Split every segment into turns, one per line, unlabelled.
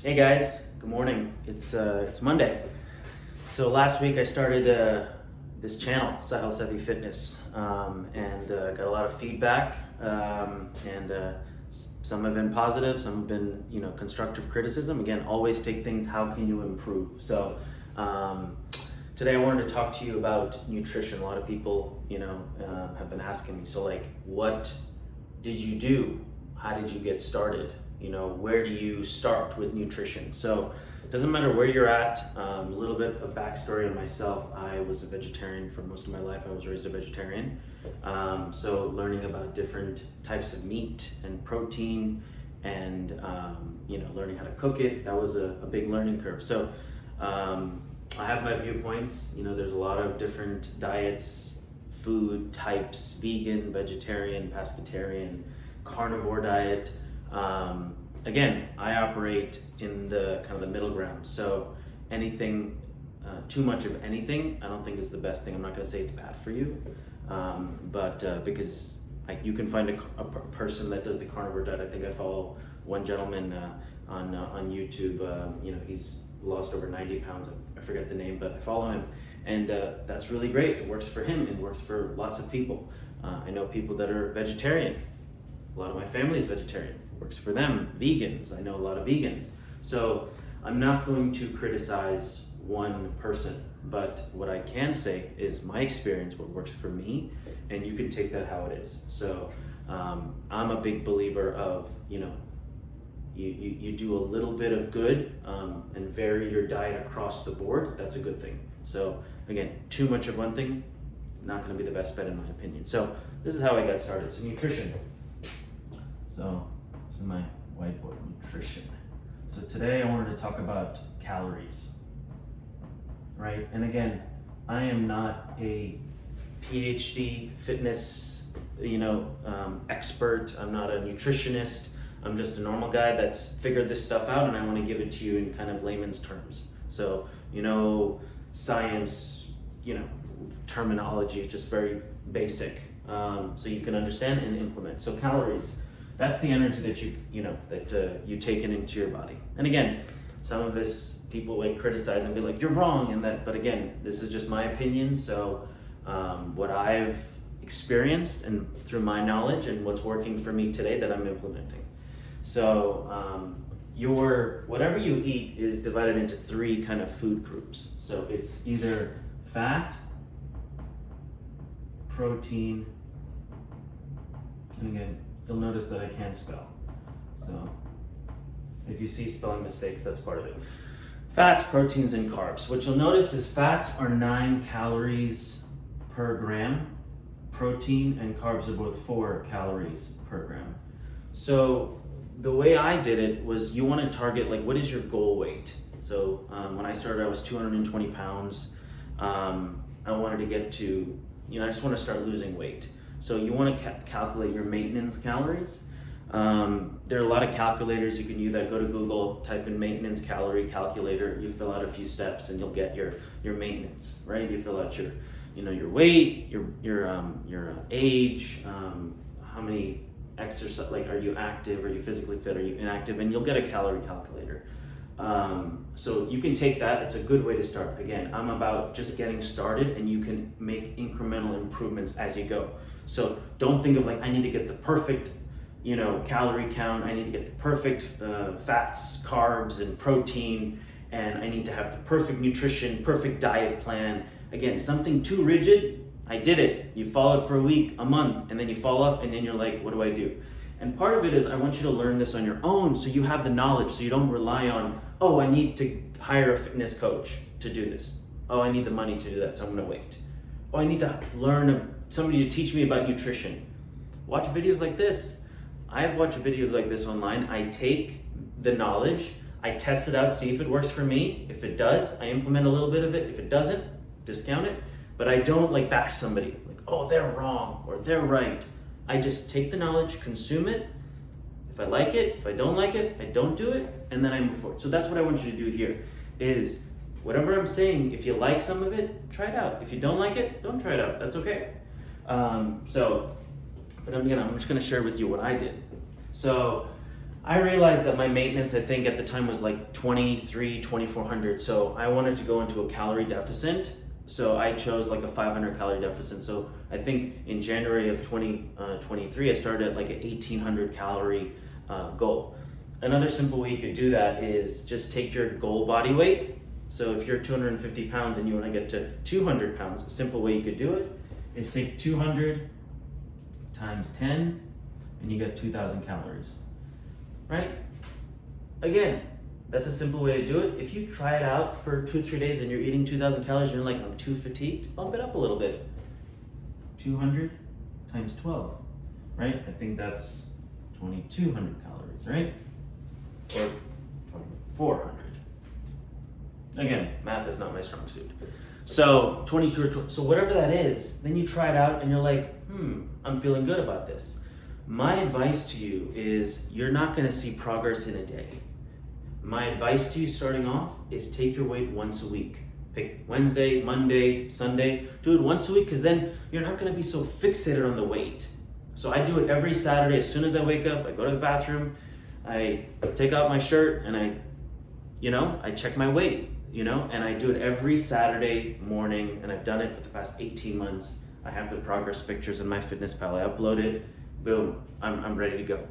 Hey guys, good morning. It's Monday. So last week I started this channel, Sahel Sevi Fitness, and got a lot of feedback, and some have been positive, some have been constructive criticism. Again, always take things. How can you improve? So today I wanted to talk to you about nutrition. A lot of people have been asking me. So what did you do? How did you get started? Where do you start with nutrition? So it doesn't matter where you're at. A little bit of backstory on myself. I was a vegetarian for most of my life. I was raised a vegetarian. So learning about different types of meat and protein and learning how to cook it, that was a big learning curve. So I have my viewpoints. There's a lot of different diets, food types: vegan, vegetarian, pescatarian, carnivore diet. Again, I operate in the kind of the middle ground. So anything, too much of anything, I don't think is the best thing. I'm not going to say it's bad for you, but because you can find a person that does the carnivore diet. I think I follow one gentleman on YouTube. He's lost over 90 pounds. I forget the name, but I follow him, and that's really great. It works for him. It works for lots of people. I know people that are vegetarian. A lot of my family is vegetarian. Works for them. Vegans. I know a lot of vegans. So I'm not going to criticize one person, but what I can say is my experience, what works for me, and you can take that how it is. So I'm a big believer of, you do a little bit of good and vary your diet across the board. That's a good thing. So again, too much of one thing, not going to be the best bet in my opinion. So this is how I got started. So nutrition. So this is my whiteboard, nutrition. So today I wanted to talk about calories, right? And again, I am not a PhD fitness, expert. I'm not a nutritionist. I'm just a normal guy that's figured this stuff out, and I want to give it to you in kind of layman's terms. So, science, terminology, just very basic, so you can understand and implement. So calories. That's the energy that you take into your body. And again, some of us people criticize and be like, you're wrong in that. But again, this is just my opinion. So what I've experienced and through my knowledge and what's working for me today that I'm implementing. So whatever you eat is divided into three kind of food groups. So it's either fat, protein, and again, you'll notice that I can't spell. So if you see spelling mistakes, that's part of it. Fats, proteins, and carbs. What you'll notice is fats are 9 calories per gram. Protein and carbs are both 4 calories per gram. So the way I did it was, you want to target, what is your goal weight? So when I started, I was 220 pounds. I wanted to get to, I just want to start losing weight. So you want to calculate your maintenance calories. There are a lot of calculators you can use. That go to Google, type in maintenance calorie calculator. You fill out a few steps, and you'll get your maintenance. Right? You fill out your weight, your age, how many exercise. Are you active? Are you physically fit? Are you inactive? And you'll get a calorie calculator. So you can take that. It's a good way to start. Again, I'm about just getting started, and you can make incremental improvements as you go. So don't think of I need to get the perfect, calorie count. I need to get the perfect fats, carbs, and protein, and I need to have the perfect nutrition, perfect diet plan. Again, something too rigid. I did it. You follow it for a week, a month, and then you fall off, and then you're like, what do I do? And part of it is I want you to learn this on your own, so you have the knowledge, so you don't rely on, I need to hire a fitness coach to do this. I need the money to do that, so I'm going to wait. I need to learn somebody to teach me about nutrition. Watch videos like this. I have watched videos like this online. I take the knowledge, I test it out, see if it works for me. If it does, I implement a little bit of it. If it doesn't, discount it. But I don't bash somebody, they're wrong or they're right. I just take the knowledge, consume it. If I like it, if I don't like it, I don't do it, and then I move forward. So that's what I want you to do here, is whatever I'm saying, if you like some of it, try it out. If you don't like it, don't try it out. That's okay. But I'm just gonna share with you what I did. So I realized that my maintenance, I think at the time was like 2,400. So I wanted to go into a calorie deficit. So I chose like a 500 calorie deficit. So I think in January of 2023, I started at like an 1,800 calorie goal. Another simple way you could do that is just take your goal body weight. So if you're 250 pounds and you want to get to 200 pounds, a simple way you could do it is take 200 times 10 and you get 2,000 calories, right? Again, that's a simple way to do it. If you try it out for 2-3 days and you're eating 2,000 calories and you're like, I'm too fatigued, bump it up a little bit. 200 times 12, right? I think that's 2,200 calories, right? Or 2,400. Again, math is not my strong suit. So 22 or 20, so whatever that is, then you try it out and you're like, I'm feeling good about this. My advice to you is you're not gonna see progress in a day. My advice to you starting off is take your weight once a week. Pick Wednesday, Monday, Sunday, do it once a week because then you're not gonna be so fixated on the weight. So I do it every Saturday. As soon as I wake up, I go to the bathroom, I take out my shirt and I check my weight, and I do it every Saturday morning and I've done it for the past 18 months. I have the progress pictures in MyFitnessPal. I upload it, boom, I'm ready to go,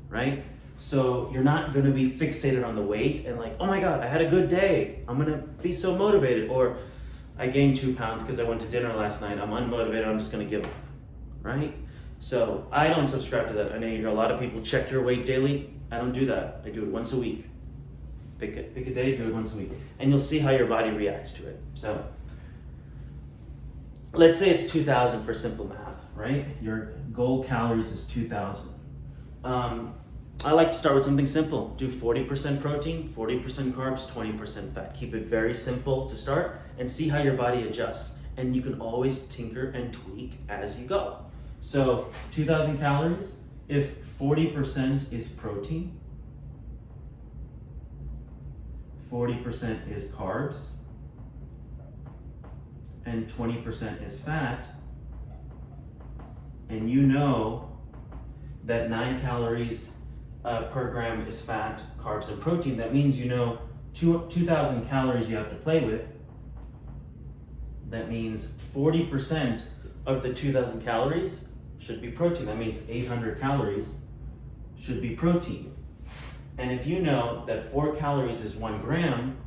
right? So you're not gonna be fixated on the weight and like, oh my God, I had a good day. I'm gonna be so motivated. Or I gained 2 pounds because I went to dinner last night. I'm unmotivated, I'm just gonna give up, right? So I don't subscribe to that. I know you hear a lot of people check your weight daily. I don't do that. I do it once a week. Pick a day, do it once a week. And you'll see how your body reacts to it. So let's say it's 2,000 for simple math, right? Your goal calories is 2,000. I like to start with something simple. Do 40% protein, 40% carbs, 20% fat. Keep it very simple to start and see how your body adjusts. And you can always tinker and tweak as you go. So 2,000 calories, if 40% is protein, 40% is carbs, and 20% is fat, and you know that 9 calories per gram is fat, carbs, and protein, that means 2,000 calories you have to play with. That means 40% of the 2,000 calories should be protein. That means 800 calories should be protein. And if you know that 4 calories is 1 gram,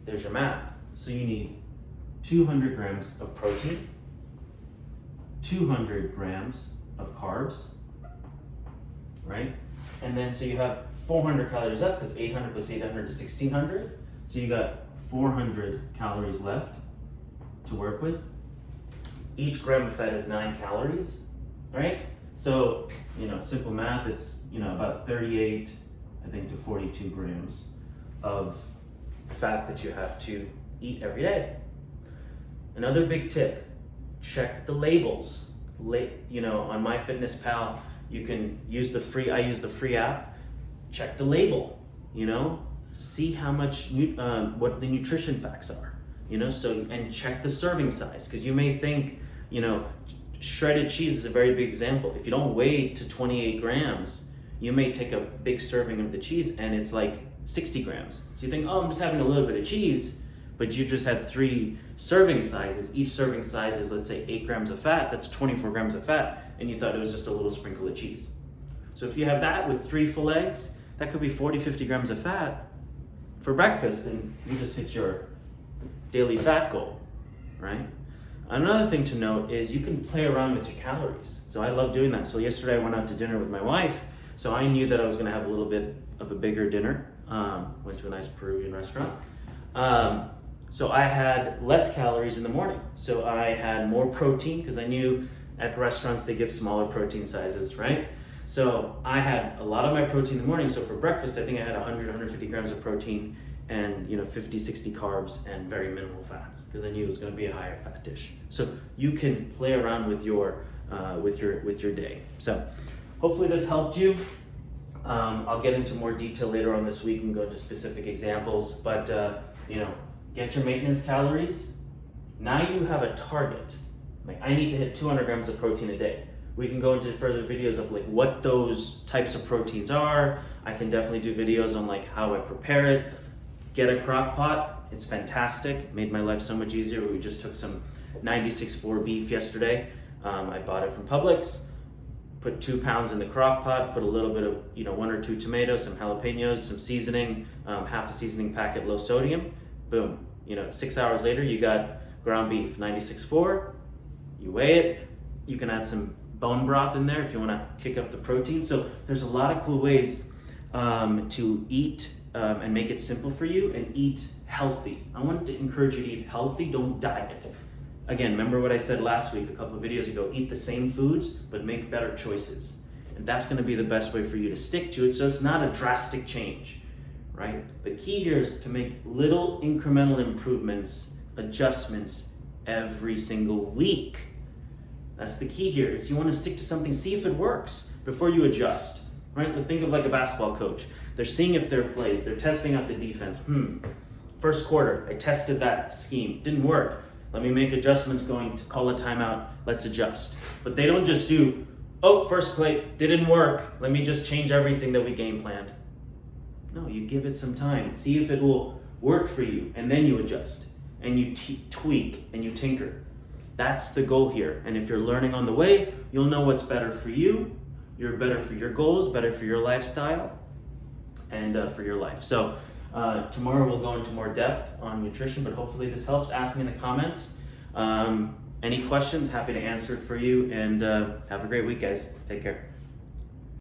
there's your math. So you need 200 grams of protein, 200 grams of carbs, right? And then so you have 400 calories left because 800 plus 800 is 1,600. So you got 400 calories left to work with. Each gram of fat is 9 calories, right? So, simple math, it's, about 38, I think, to 42 grams of fat that you have to eat every day. Another big tip, check the labels. On MyFitnessPal, you can use I use the free app, check the label, see how much, what the nutrition facts are, and check the serving size, because you may think, shredded cheese is a very big example. If you don't weigh to 28 grams, you may take a big serving of the cheese and it's like 60 grams. So you think, I'm just having a little bit of cheese, but you just had 3 serving sizes. Each serving size is, let's say, 8 grams of fat. That's 24 grams of fat, and you thought it was just a little sprinkle of cheese. So if you have that with 3 full eggs, that could be 40, 50 grams of fat for breakfast, and you just hit your daily fat goal, right? Another thing to note is you can play around with your calories. So I love doing that. So yesterday I went out to dinner with my wife, so I knew that I was gonna have a little bit of a bigger dinner. Went to a nice Peruvian restaurant. So I had less calories in the morning. So I had more protein, because I knew at restaurants they give smaller protein sizes, right? So I had a lot of my protein in the morning. So for breakfast, I think I had 100, 150 grams of protein and 50, 60 carbs and very minimal fats, because I knew it was going to be a higher fat dish. So you can play around with your day. So hopefully this helped you. I'll get into more detail later on this week and go into specific examples, but get your maintenance calories. Now you have a target. Like, I need to hit 200 grams of protein a day, we can go into further videos of like what those types of proteins are. I can definitely do videos on like how I prepare it. Get a crock pot, it's fantastic. Made my life so much easier. We just took some 96.4 beef yesterday. I bought it from Publix. Put 2 pounds in the crock pot, put a little bit of, 1 or 2 tomatoes, some jalapenos, some seasoning, half a seasoning packet, low sodium, boom. 6 hours later, you got ground beef, 96.4, you weigh it, you can add some bone broth in there if you wanna kick up the protein. So there's a lot of cool ways to eat and make it simple for you and eat healthy. I wanted to encourage you to eat healthy, don't diet. Again, remember what I said last week, a couple of videos ago, eat the same foods, but make better choices. And that's gonna be the best way for you to stick to it, so it's not a drastic change, right? The key here is to make little incremental improvements, adjustments every single week. That's the key here, is you wanna stick to something, see if it works before you adjust, right? Think of like a basketball coach. They're seeing if their plays, they're testing out the defense. First quarter, I tested that scheme, didn't work. Let me make adjustments, going to call a timeout, let's adjust. But they don't just do, first play, didn't work, let me just change everything that we game planned. No, you give it some time, see if it will work for you, and then you adjust, and you tweak, and you tinker. That's the goal here. And if you're learning on the way, you'll know what's better for you, you're better for your goals, better for your lifestyle, and for your life. So tomorrow we'll go into more depth on nutrition, but hopefully this helps. Ask me in the comments. Any questions, happy to answer it for you, and have a great week, guys. Take care.